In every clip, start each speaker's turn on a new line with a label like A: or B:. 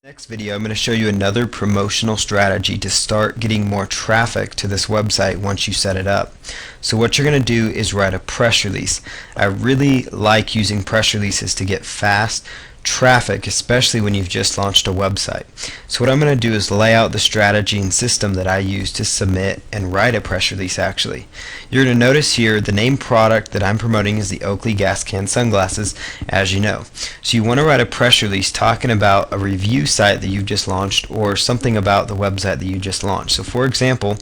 A: Next video, I'm going to show you another promotional strategy to start getting more traffic to this website once you set it up. So what you're going to do is write a press release. I really like using press releases to get fast traffic, especially when you've just launched a website. So what I'm going to do is lay out the strategy and system that I use to submit and write a press release actually. You're going to notice here the name product that I'm promoting is the Oakley gas can sunglasses, as you know. So you want to write a press release talking about a review site that you've just launched or something about the website that you just launched. So for example,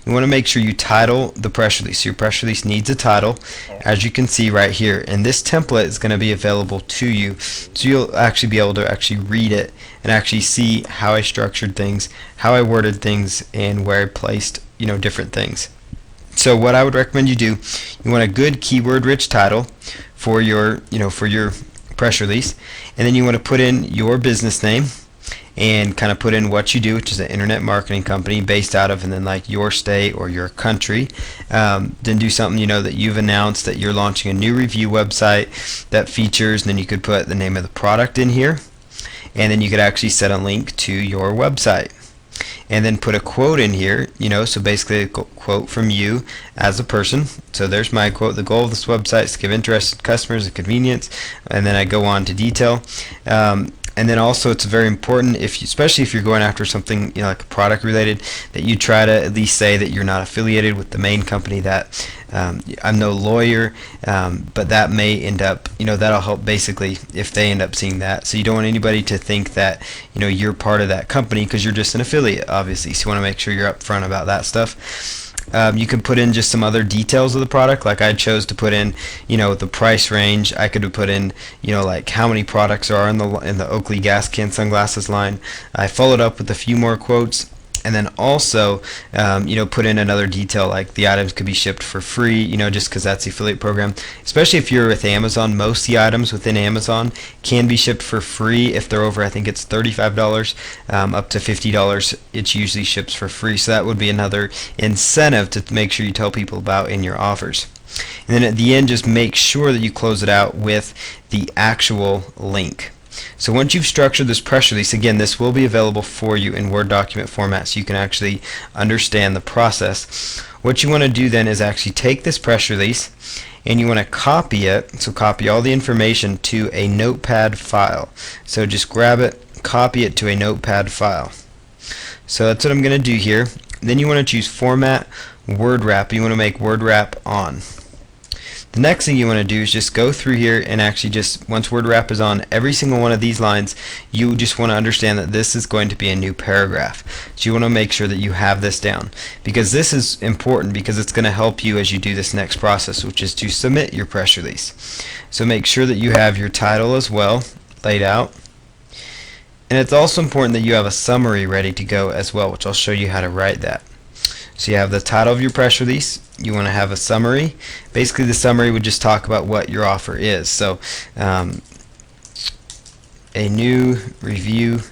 A: you want to make sure you title the press release. So your press release needs a title, as you can see right here, and this template is going to be available to you, so you'll actually be able to actually read it and actually see how I structured things, how I worded things, and where I placed different things. So what I would recommend you do, you want a good keyword rich title for your press release, and then you want to put in your business name and kind of put in what you do, which is an internet marketing company based out of, and then like your state or your country. Then do something that you've announced that you're launching a new review website that features, and then you could put the name of the product in here, and then you could actually set a link to your website, and then put a quote in here, so basically a quote from you as a person. So there's my quote: the goal of this website is to give interested customers a convenience, and then I go on to detail. And then also it's very important, especially if you're going after something like product related, that you try to at least say that you're not affiliated with the main company, that I'm no lawyer, but that may end up, that'll help basically if they end up seeing that. So you don't want anybody to think that you're part of that company, because you're just an affiliate obviously, so you want to make sure you're upfront about that stuff. You can put in just some other details of the product, like I chose to put in the price range. I could have put in like how many products are in the Oakley gas can sunglasses line. I followed up with a few more quotes, and then also put in another detail like the items could be shipped for free, just because that's the affiliate program. Especially if you're with Amazon, most of the items within Amazon can be shipped for free. If they're over, I think it's $35 up to $50, it usually ships for free. So that would be another incentive to make sure you tell people about in your offers. And then at the end, just make sure that you close it out with the actual link. So once you've structured this press release, again, this will be available for you in Word document format, so you can actually understand the process. What you want to do then is actually take this press release and you want to copy it. So copy all the information to a notepad file. So just grab it, copy it to a notepad file. So that's what I'm going to do here. Then you want to choose Format, Word Wrap. You want to make Word Wrap on. The next thing you want to do is just go through here and actually just, once Word Wrap is on every single one of these lines, you just want to understand that this is going to be a new paragraph. So you want to make sure that you have this down, because this is important, because it's going to help you as you do this next process, which is to submit your press release. So make sure that you have your title as well laid out. And it's also important that you have a summary ready to go as well, which I'll show you how to write that. So you have the title of your press release, you want to have a summary. Basically the summary would just talk about what your offer is. So a new review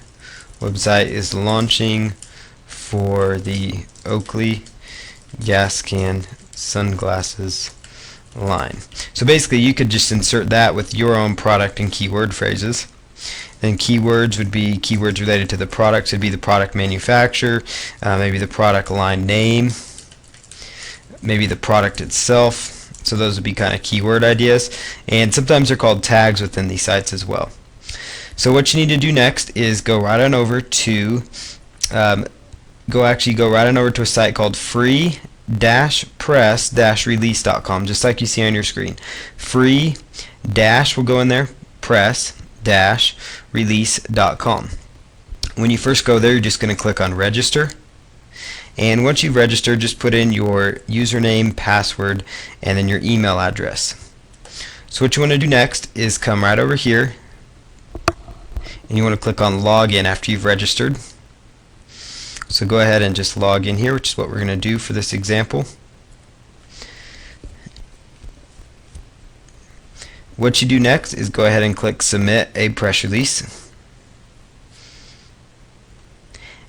A: website is launching for the Oakley gas can sunglasses line. So basically you could just insert that with your own product and keyword phrases. Then keywords would be keywords related to the products. It would be the product manufacturer, maybe the product line name, maybe the product itself. So those would be kind of keyword ideas, and sometimes they're called tags within these sites as well. So what you need to do next is go right on over to a site called free-press-release.com, just like you see on your screen. Free dash will go in there, press-release.com. When you first go there, you're just going to click on register, and once you've registered, just put in your username, password, and then your email address. So what you want to do next is come right over here, and you want to click on login after you've registered. So go ahead and just log in here, which is what we're going to do for this example. What you do next is go ahead and click submit a press release.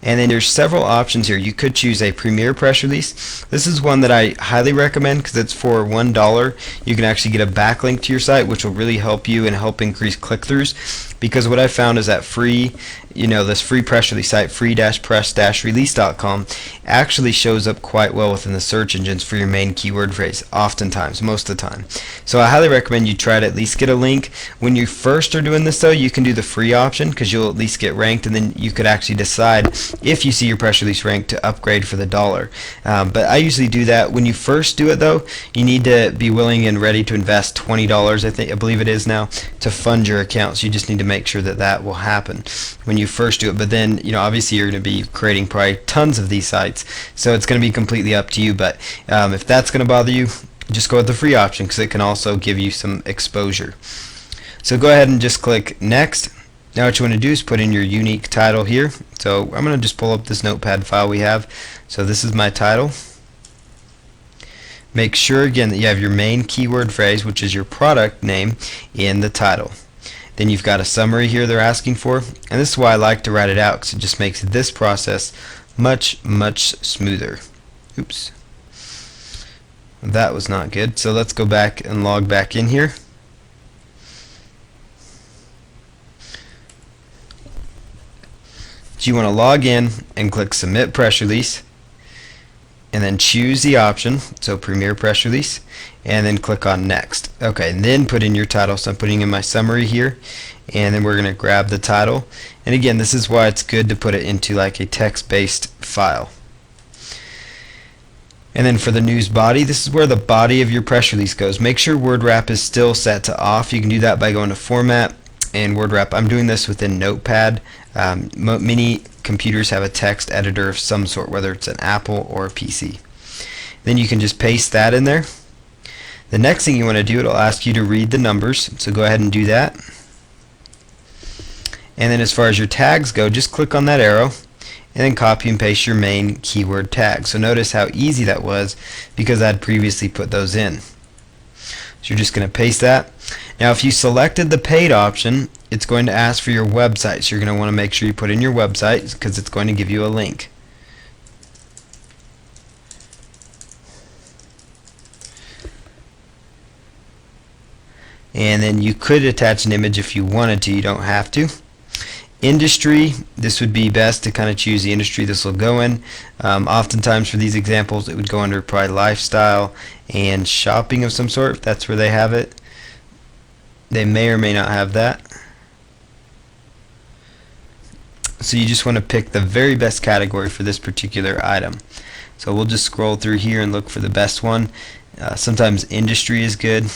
A: And then there's several options here. You could choose a Premier press release. This is one that I highly recommend because it's for $1. You can actually get a backlink to your site, which will really help you and help increase click-throughs. because what I found is that this free press release site, free-press-release.com, actually shows up quite well within the search engines for your main keyword phrase, oftentimes, most of the time. So I highly recommend you try to at least get a link. When you first are doing this though, you can do the free option because you'll at least get ranked, and then you could actually decide if you see your press release ranked to upgrade for the dollar. But I usually do that. When you first do it though, you need to be willing and ready to invest $20, I believe it is now, to fund your account. So you just need to make sure that that will happen when you first do it. But then, obviously you're going to be creating probably tons of these sites, so it's going to be completely up to you. But if that's going to bother you, just go with the free option because it can also give you some exposure. So go ahead and just click next. Now what you want to do is put in your unique title here. So I'm going to just pull up this notepad file we have. So this is my title. Make sure again that you have your main keyword phrase, which is your product name, in the title. Then you've got a summary here they're asking for, and this is why I like to write it out because it just makes this process much smoother. Oops, that was not good. So let's go back and log back in here. So you want to log in and click submit press release, and then choose the option, so Premier Press Release, and then click on next. Okay, and then put in your title. So I'm putting in my summary here, and then we're going to grab the title. And again, this is why it's good to put it into like a text-based file. And then for the news body, this is where the body of your press release goes. Make sure word wrap is still set to off. You can do that by going to Format and word wrap. I'm doing this within Notepad. Many computers have a text editor of some sort, whether it's an Apple or a PC. Then you can just paste that in there. The next thing you want to do, it'll ask you to read the numbers, so go ahead and do that. And then as far as your tags go, just click on that arrow and then copy and paste your main keyword tag. So notice how easy that was because I'd previously put those in. So you're just going to paste that. Now if you selected the paid option, it's going to ask for your website. So you're going to want to make sure you put in your website because it's going to give you a link. And then you could attach an image if you wanted to. You don't have to. Industry, this would be best to kind of choose the industry this will go in. Oftentimes for these examples it would go under probably lifestyle and shopping of some sort, if that's where they have it. They may or may not have that. So you just want to pick the very best category for this particular item. So we'll just scroll through here and look for the best one. Sometimes industry is good.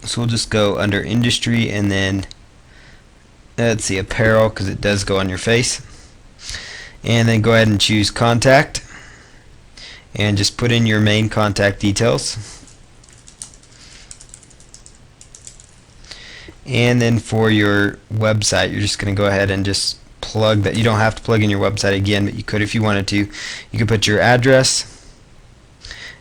A: So we'll just go under industry and then let's see, apparel, because it does go on your face. And then go ahead and choose contact and just put in your main contact details. And then for your website, you're just going to go ahead and just plug that. You don't have to plug in your website again, but you could if you wanted to. You could put your address,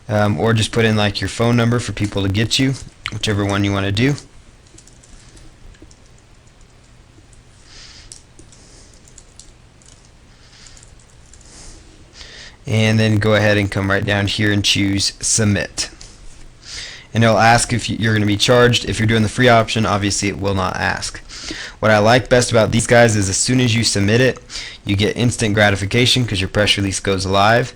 A: or just put in like your phone number for people to get you, whichever one you want to do. And then go ahead and come right down here and choose submit. And it'll ask if you're going to be charged. If you're doing the free option, obviously it will not ask. What I like best about these guys is as soon as you submit it, you get instant gratification because your press release goes live.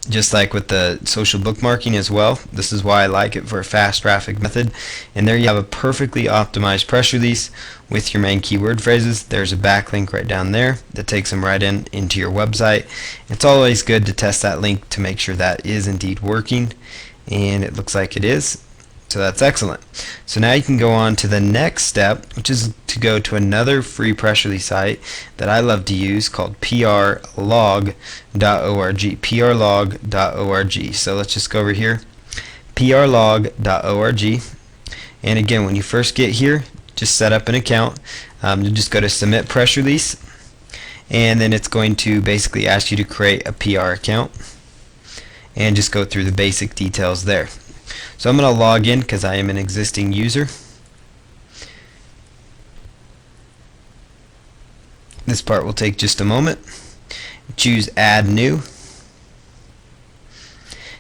A: Just like with the social bookmarking as well. This is why I like it for a fast traffic method. And there you have a perfectly optimized press release with your main keyword phrases. There's a backlink right down there that takes them right into your website. It's always good to test that link to make sure that is indeed working, and it looks like it is. So that's excellent. So now you can go on to the next step, which is to go to another free press release site that I love to use called prlog.org. prlog.org. So let's just go over here, prlog.org. And again, when you first get here, just set up an account. You just go to submit press release, and then it's going to basically ask you to create a PR account and just go through the basic details there. So I'm going to log in because I am an existing user. This part will take just a moment. Choose add new.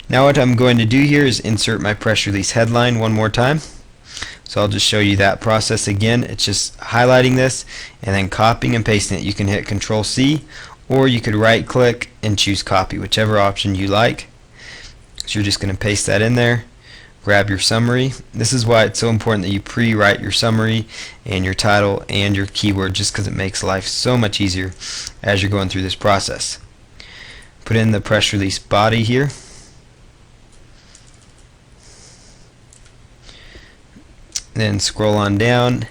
A: Now what I'm going to do here is insert my press release headline one more time. So I'll just show you that process again. It's just highlighting this and then copying and pasting it. You can hit Control C, or you could right click and choose copy, whichever option you like. So you're just going to paste that in there, grab your summary. This is why it's so important that you pre-write your summary and your title and your keyword, just because it makes life so much easier as you're going through this process. Put in the press release body here. Then scroll on down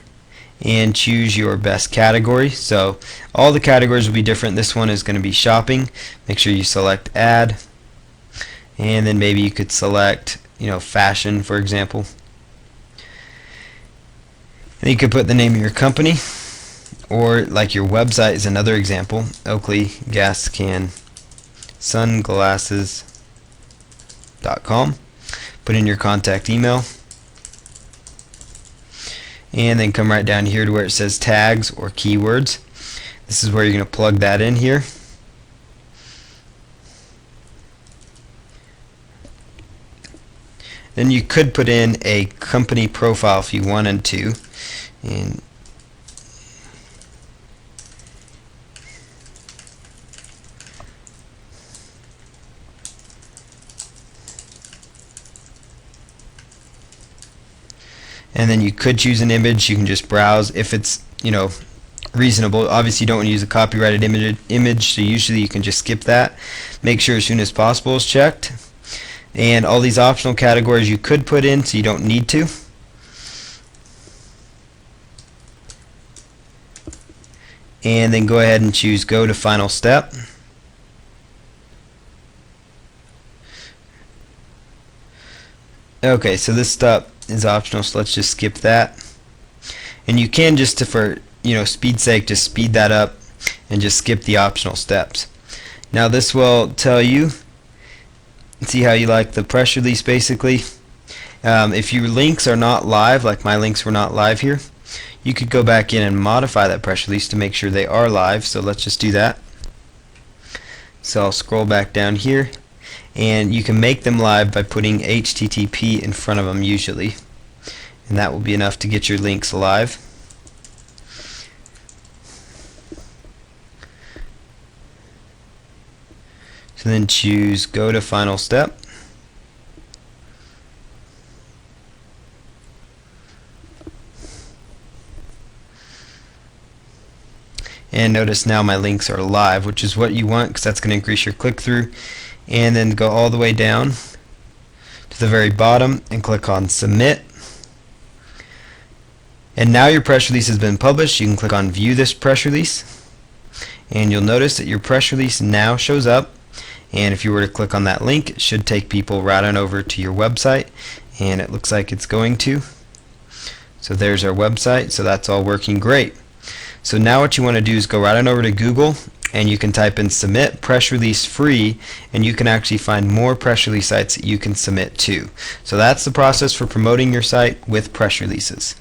A: and choose your best category. So all the categories will be different. This one is going to be shopping. Make sure you select add, and then maybe you could select, fashion, for example. And you could put the name of your company, or like your website is another example. Oakley Gas Can Sunglasses.com. Put in your contact email, and then come right down here to where it says tags or keywords. This is where you're going to plug that in here. Then you could put in a company profile if you wanted to, and then you could choose an image. You can just browse if it's reasonable. Obviously you don't want to use a copyrighted image, so usually you can just skip that. Make sure as soon as possible is checked. And all these optional categories you could put in, so you don't need to. And then go ahead and choose go to final step. Okay, so this step is optional, so let's just skip that. And you can, just for speed's sake, just speed that up and just skip the optional steps. Now this will tell you, see how you like the press release basically. If your links are not live, like my links were not live here, you could go back in and modify that press release to make sure they are live. So let's just do that. So I'll scroll back down here, and you can make them live by putting HTTP in front of them usually, and that will be enough to get your links live. So then choose go to final step. And notice now my links are live, which is what you want, because that's going to increase your click-through. And then go all the way down to the very bottom and click on submit. And now your press release has been published. You can click on view this press release, and you'll notice that your press release now shows up. And if you were to click on that link, it should take people right on over to your website, and it looks like it's going to. So there's our website. So that's all working great. So now what you want to do is go right on over to Google, and you can type in submit press release free, and you can actually find more press release sites that you can submit to. So that's the process for promoting your site with press releases.